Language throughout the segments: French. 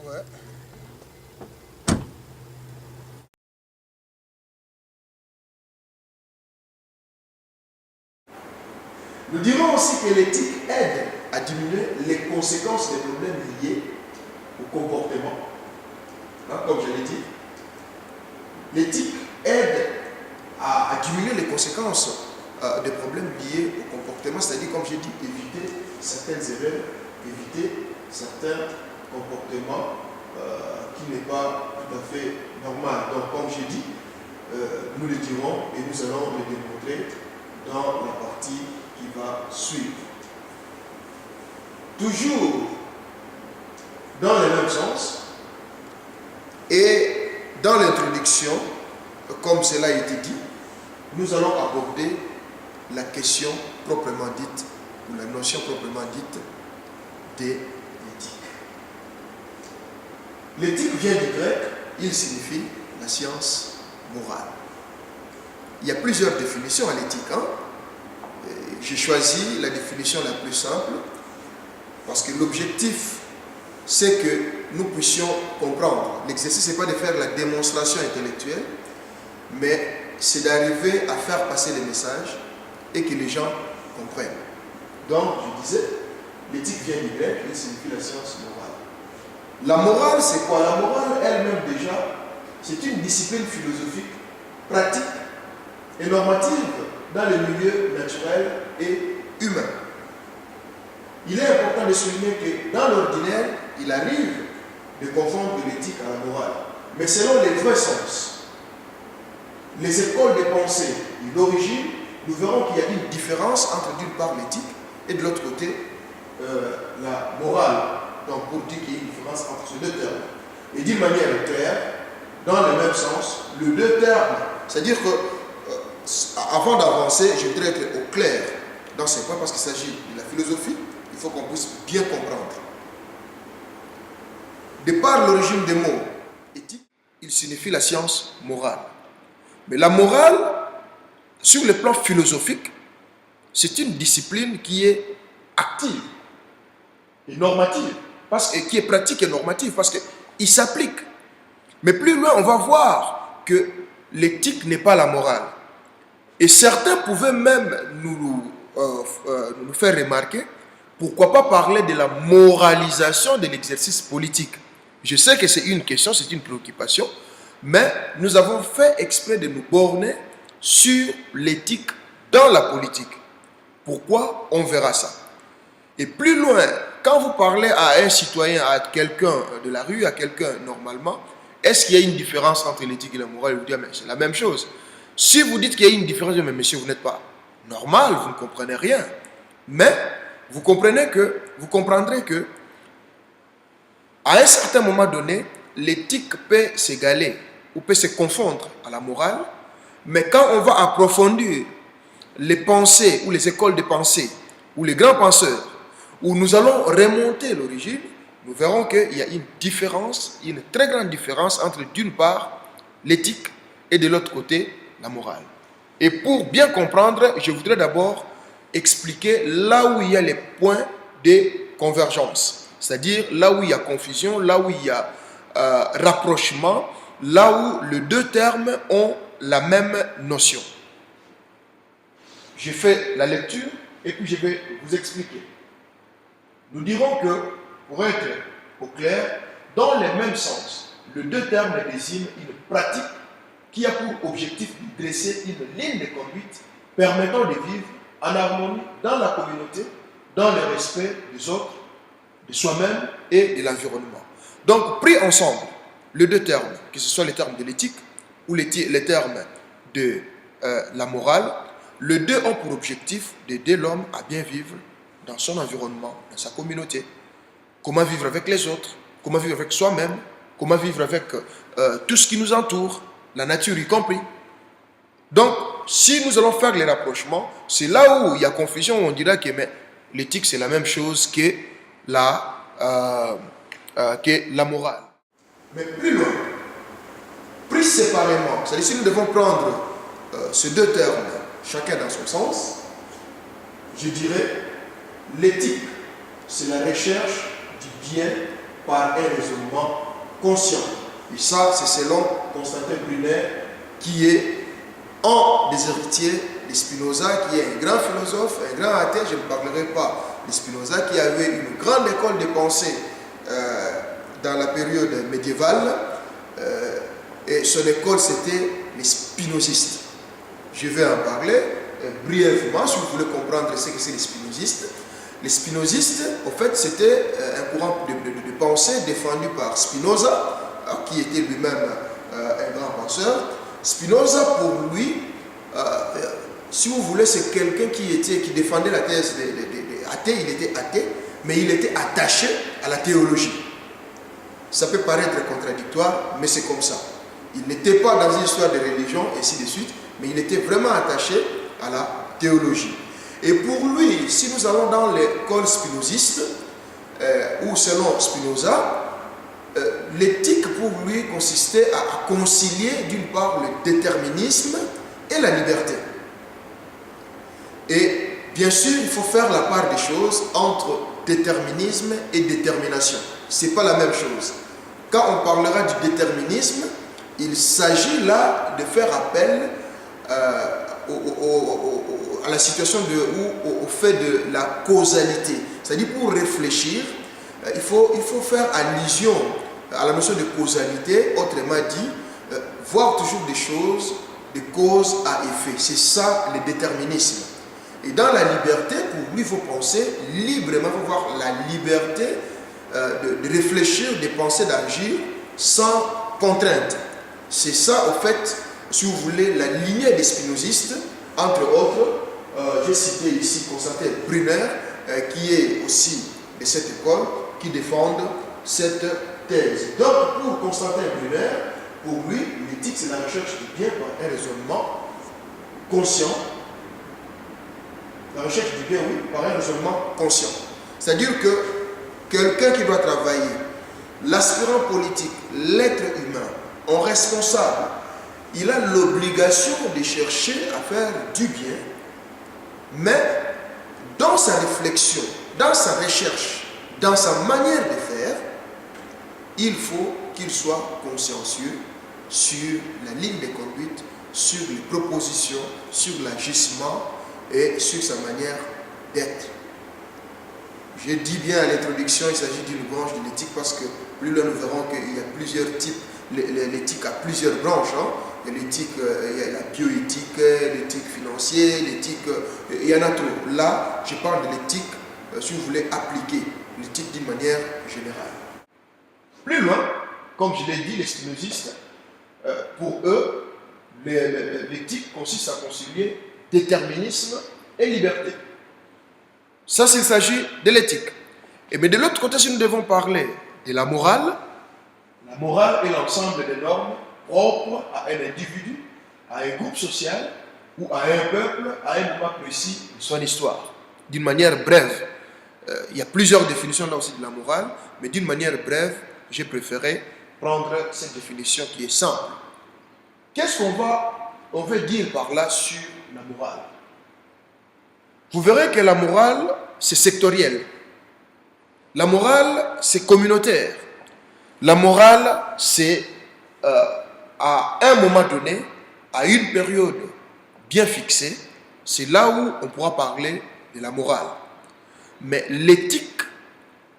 Ouais. Nous dirons aussi que l'éthique aide à diminuer les conséquences des problèmes liés au comportement. Comme je l'ai dit, l'éthique aide à diminuer les conséquences des problèmes liés au comportement, c'est-à-dire, comme j'ai dit, éviter certaines erreurs, éviter certains comportements qui n'est pas tout à fait normal. Donc, comme j'ai dit, nous le dirons et nous allons le démontrer dans la partie qui va suivre. Toujours dans le même sens et dans l'introduction, comme cela a été dit, nous allons aborder la question proprement dite, ou la notion proprement dite de l'éthique. L'éthique vient du grec, il signifie la science morale. Il y a plusieurs définitions à l'éthique. J'ai choisi la définition la plus simple parce que l'objectif, c'est que nous puissions comprendre. L'exercice n'est pas de faire la démonstration intellectuelle, mais c'est d'arriver à faire passer les messages et que les gens comprennent. Donc, je disais, l'éthique vient du grec, il signifie la science morale. La morale, c'est quoi? La morale elle-même déjà, c'est une discipline philosophique, pratique et normative dans le milieu naturel et humain. Il est important de souligner que dans l'ordinaire, il arrive de confondre l'éthique à la morale, mais selon les vrais sens. Les écoles de pensée et d'origine, nous verrons qu'il y a une différence entre d'une part l'éthique et de l'autre côté la morale. Donc pour dire qu'il y a une différence entre ces deux termes. Et d'une manière claire, dans le même sens, les deux termes, c'est-à-dire que avant d'avancer, je voudrais être au clair dans ces points parce qu'il s'agit de la philosophie, il faut qu'on puisse bien comprendre. De par l'origine des mots éthique, il signifie la science morale. Mais la morale, sur le plan philosophique, c'est une discipline qui est active et normative, qui est pratique et normative, parce qu'il s'applique. Mais plus loin, on va voir que l'éthique n'est pas la morale. Et certains pouvaient même nous faire remarquer, pourquoi pas parler de la moralisation de l'exercice politique. Je sais que c'est une question, c'est une préoccupation, mais nous avons fait exprès de nous borner sur l'éthique dans la politique. Pourquoi? On verra ça. Et plus loin, quand vous parlez à un citoyen, à quelqu'un de la rue, à quelqu'un normalement, est-ce qu'il y a une différence entre l'éthique et la morale? Il vous dit, mais c'est la même chose. Si vous dites qu'il y a une différence, mais monsieur, vous n'êtes pas normal, vous ne comprenez rien. Mais vous comprendrez que à un certain moment donné, l'éthique peut s'égaler ou peut se confondre à la morale, mais quand on va approfondir les pensées ou les écoles de pensée ou les grands penseurs, où nous allons remonter l'origine, nous verrons qu'il y a une différence, une très grande différence entre d'une part l'éthique et de l'autre côté la morale. Et pour bien comprendre, je voudrais d'abord expliquer là où il y a les points de convergence, c'est-à-dire là où il y a confusion, là où il y a rapprochement, là où les deux termes ont la même notion. Je fais la lecture et puis je vais vous expliquer. Nous dirons que, pour être au clair, dans le même sens, les deux termes désignent une pratique qui a pour objectif de dresser une ligne de conduite permettant de vivre en harmonie dans la communauté, dans le respect des autres, de soi-même et de l'environnement. Donc, pris ensemble, les deux termes, que ce soit les termes de l'éthique ou les termes de la morale, les deux ont pour objectif d'aider l'homme à bien vivre dans son environnement, dans sa communauté. Comment vivre avec les autres, comment vivre avec soi-même, comment vivre avec tout ce qui nous entoure, la nature y compris. Donc, si nous allons faire les rapprochements, c'est là où il y a confusion, où on dira que l'éthique c'est la même chose que la morale. Mais plus loin, pris séparément, c'est-à-dire si nous devons prendre ces deux termes, chacun dans son sens, je dirais l'éthique, c'est la recherche du bien par un raisonnement conscient. Et ça, c'est selon Constantin Brunner, qui est un des héritiers de Spinoza, qui est un grand philosophe, un grand athée. Je ne parlerai pas de Spinoza, qui avait une grande école de pensée dans la période médiévale. Et son école, c'était les spinozistes. Je vais en parler brièvement, si vous voulez comprendre ce que c'est les spinozistes. Les spinozistes, en fait, c'était un courant de pensée défendu par Spinoza, qui était lui-même un grand penseur. Spinoza, pour lui, si vous voulez, c'est quelqu'un qui défendait la thèse des athées. Il était athée, mais il était attaché à la théologie. Ça peut paraître contradictoire, mais c'est comme ça. Il n'était pas dans une histoire de religion, et ainsi de suite, mais il était vraiment attaché à la théologie. Et pour lui, si nous allons dans l'école spinoziste, ou selon Spinoza, l'éthique pour lui consistait à concilier d'une part le déterminisme et la liberté. Et bien sûr, il faut faire la part des choses entre déterminisme et détermination. Ce n'est pas la même chose. Quand on parlera du déterminisme, il s'agit là de faire appel à la situation au fait de la causalité. C'est-à-dire, pour réfléchir, il faut faire allusion à la notion de causalité, autrement dit, voir toujours des choses de cause à effet. C'est ça le déterminisme. Et dans la liberté, pour lui, il faut penser librement, il faut voir la liberté de réfléchir, de penser, d'agir sans contrainte. C'est ça, au fait, si vous voulez, la lignée des spinozistes, entre autres, j'ai cité ici Constantin Brunner, qui est aussi de cette école, qui défendent cette thèse. Donc, pour Constantin Brunner, pour lui, l'éthique, c'est la recherche du bien par un raisonnement conscient. La recherche du bien, oui, par un raisonnement conscient. C'est-à-dire que quelqu'un qui doit travailler, l'aspirant politique, l'être humain, en responsable, il a l'obligation de chercher à faire du bien, mais dans sa réflexion, dans sa recherche, dans sa manière de faire, il faut qu'il soit consciencieux sur la ligne de conduite, sur les propositions, sur l'agissement et sur sa manière d'être. Je dis bien à l'introduction, il s'agit d'une branche de l'éthique parce que plus là nous verrons qu'il y a plusieurs types, l'éthique a plusieurs branches. Il y a l'éthique, il y a la bioéthique, l'éthique financière, l'éthique, il y en a trop. Là, je parle de l'éthique, si vous voulez appliquer l'éthique d'une manière générale. Plus loin, comme je l'ai dit, les spinozistes, pour eux, l'éthique consiste à concilier déterminisme et liberté. Ça, s'il s'agit de l'éthique. Mais de l'autre côté, si nous devons parler de la morale est l'ensemble des normes propres à un individu, à un groupe social ou à un peuple à un moment précis de son histoire. D'une manière brève, il y a plusieurs définitions là aussi de la morale, mais d'une manière brève, j'ai préféré prendre cette définition qui est simple. Qu'est-ce qu'on veut dire par là sur la morale? Vous verrez que la morale, c'est sectoriel. La morale, c'est communautaire. La morale, c'est à un moment donné, à une période bien fixée, c'est là où on pourra parler de la morale. Mais l'éthique,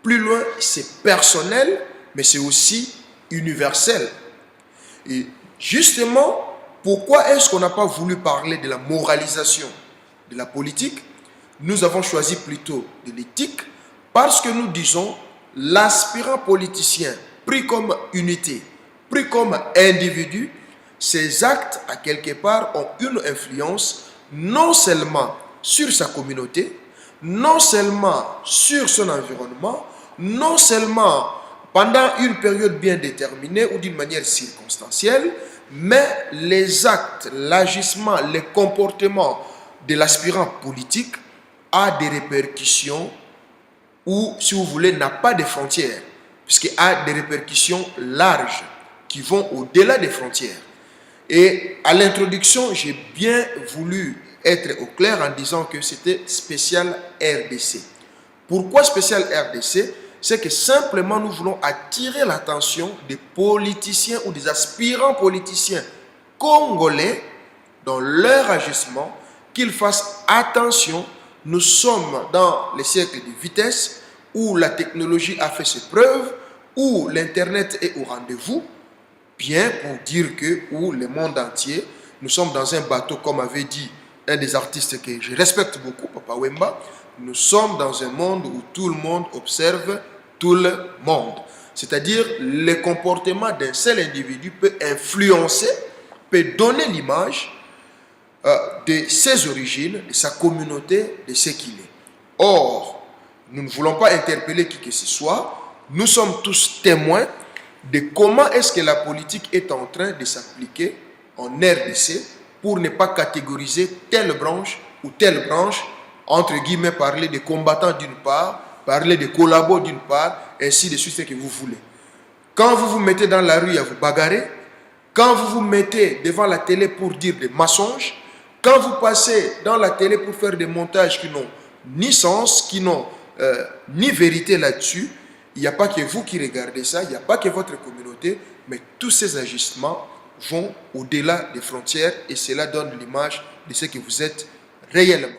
plus loin, c'est personnel, mais c'est aussi universel. Et justement, pourquoi est-ce qu'on n'a pas voulu parler de la moralisation de la politique? Nous avons choisi plutôt de l'éthique parce que nous disons l'aspirant politicien pris comme unité, pris comme individu, ses actes à quelque part ont une influence non seulement sur sa communauté, non seulement sur son environnement, non seulement pendant une période bien déterminée ou d'une manière circonstancielle, mais les actes, l'agissement, les comportements de l'aspirant politique a des répercussions ou, si vous voulez, n'a pas de frontières, puisqu'il a des répercussions larges qui vont au-delà des frontières. Et à l'introduction, j'ai bien voulu être au clair en disant que c'était spécial RDC. Pourquoi spécial RDC? c'est que simplement nous voulons attirer l'attention des politiciens ou des aspirants politiciens congolais dans leur agissement, qu'ils fassent attention. Nous sommes dans les siècles de vitesse où la technologie a fait ses preuves, où l'Internet est au rendez-vous, bien pour dire que, où le monde entier, nous sommes dans un bateau, comme avait dit un des artistes que je respecte beaucoup, Papa Wemba, nous sommes dans un monde où tout le monde observe tout le monde. C'est-à-dire, le comportement d'un seul individu peut influencer, peut donner l'image de ses origines, de sa communauté, de ce qu'il est. Or, nous ne voulons pas interpeller qui que ce soit. Nous sommes tous témoins de comment est-ce que la politique est en train de s'appliquer en RDC pour ne pas catégoriser telle branche ou telle branche, entre guillemets, parler de combattants d'une part, parler de collabos d'une part, ainsi de suite, ce que vous voulez. Quand vous vous mettez dans la rue à vous bagarrer, quand vous vous mettez devant la télé pour dire des mensonges, quand vous passez dans la télé pour faire des montages qui n'ont ni sens, qui n'ont ni vérité là-dessus, il n'y a pas que vous qui regardez ça, il n'y a pas que votre communauté, mais tous ces agissements vont au-delà des frontières et cela donne l'image de ce que vous êtes réellement.